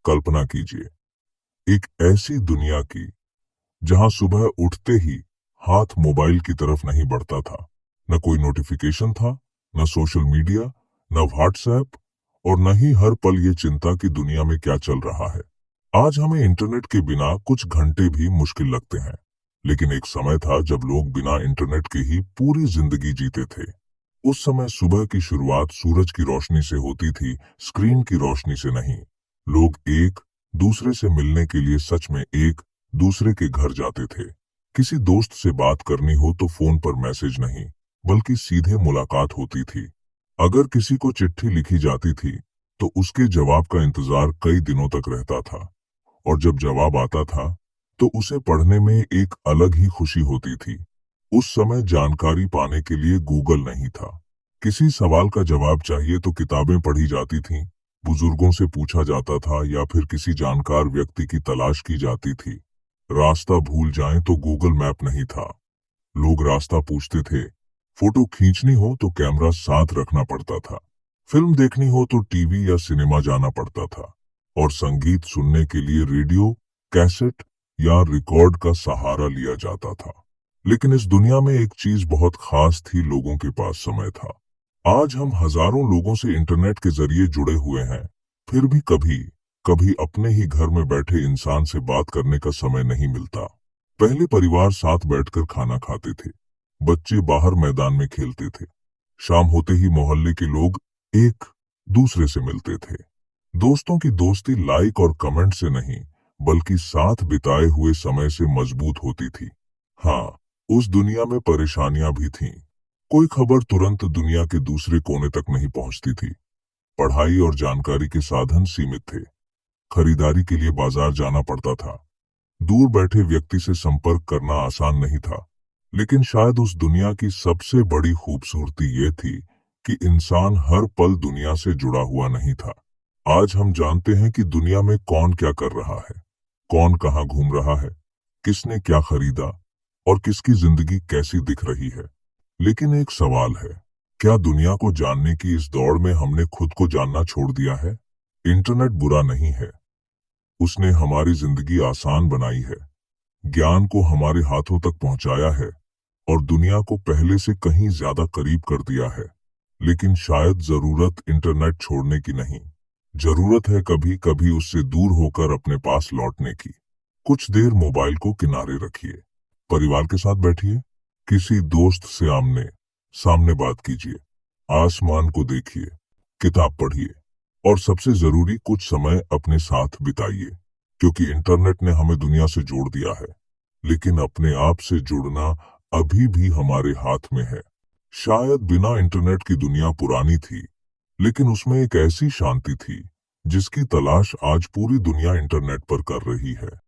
कल्पना कीजिए, एक ऐसी दुनिया की जहां सुबह उठते ही हाथ मोबाइल की तरफ नहीं बढ़ता था। न कोई नोटिफिकेशन था, न सोशल मीडिया, न व्हाट्सएप, और न ही हर पल ये चिंता कि दुनिया में क्या चल रहा है। आज हमें इंटरनेट के बिना कुछ घंटे भी मुश्किल लगते हैं, लेकिन एक समय था जब लोग बिना इंटरनेट के ही पूरी जिंदगी जीते थे। उस समय सुबह की शुरुआत सूरज की रोशनी से होती थी, स्क्रीन की रोशनी से नहीं। लोग एक दूसरे से मिलने के लिए सच में एक दूसरे के घर जाते थे। किसी दोस्त से बात करनी हो तो फोन पर मैसेज नहीं, बल्कि सीधे मुलाकात होती थी। अगर किसी को चिट्ठी लिखी जाती थी तो उसके जवाब का इंतजार कई दिनों तक रहता था, और जब जवाब आता था तो उसे पढ़ने में एक अलग ही खुशी होती थी। उस समय जानकारी पाने के लिए गूगल नहीं था। किसी सवाल का जवाब चाहिए तो किताबें पढ़ी जाती थीं, बुजुर्गों से पूछा जाता था, या फिर किसी जानकार व्यक्ति की तलाश की जाती थी। रास्ता भूल जाएं तो गूगल मैप नहीं था। लोग रास्ता पूछते थे। फोटो खींचनी हो तो कैमरा साथ रखना पड़ता था। फिल्म देखनी हो तो टीवी या सिनेमा जाना पड़ता था, और संगीत सुनने के लिए रेडियो, कैसेट या रिकॉर्ड का सहारा लिया जाता था। लेकिन इस दुनिया में एक चीज बहुत खास थी, लोगों के पास समय था। आज हम हजारों लोगों से इंटरनेट के जरिए जुड़े हुए हैं, फिर भी कभी कभी अपने ही घर में बैठे इंसान से बात करने का समय नहीं मिलता। पहले परिवार साथ बैठकर खाना खाते थे, बच्चे बाहर मैदान में खेलते थे, शाम होते ही मोहल्ले के लोग एक दूसरे से मिलते थे। दोस्तों की दोस्ती लाइक और कमेंट से नहीं, बल्कि साथ बिताए हुए समय से मजबूत होती थी। हाँ, उस दुनिया में परेशानियां भी थीं। कोई खबर तुरंत दुनिया के दूसरे कोने तक नहीं पहुंचती थी। पढ़ाई और जानकारी के साधन सीमित थे। खरीदारी के लिए बाजार जाना पड़ता था। दूर बैठे व्यक्ति से संपर्क करना आसान नहीं था। लेकिन शायद उस दुनिया की सबसे बड़ी खूबसूरती ये थी कि इंसान हर पल दुनिया से जुड़ा हुआ नहीं था। आज हम जानते हैं कि दुनिया में कौन क्या कर रहा है, कौन कहाँ घूम रहा है, किसने क्या खरीदा, और किसकी जिंदगी कैसी दिख रही है। लेकिन एक सवाल है, क्या दुनिया को जानने की इस दौड़ में हमने खुद को जानना छोड़ दिया है? इंटरनेट बुरा नहीं है, उसने हमारी जिंदगी आसान बनाई है, ज्ञान को हमारे हाथों तक पहुंचाया है, और दुनिया को पहले से कहीं ज्यादा करीब कर दिया है। लेकिन शायद जरूरत इंटरनेट छोड़ने की नहीं, जरूरत है कभी कभी उससे दूर होकर अपने पास लौटने की। कुछ देर मोबाइल को किनारे रखिए, परिवार के साथ बैठिए, किसी दोस्त से आमने सामने बात कीजिए, आसमान को देखिए, किताब पढ़िए, और सबसे जरूरी कुछ समय अपने साथ बिताइए। क्योंकि इंटरनेट ने हमें दुनिया से जोड़ दिया है, लेकिन अपने आप से जुड़ना अभी भी हमारे हाथ में है। शायद बिना इंटरनेट की दुनिया पुरानी थी, लेकिन उसमें एक ऐसी शांति थी जिसकी तलाश आज पूरी दुनिया इंटरनेट पर कर रही है।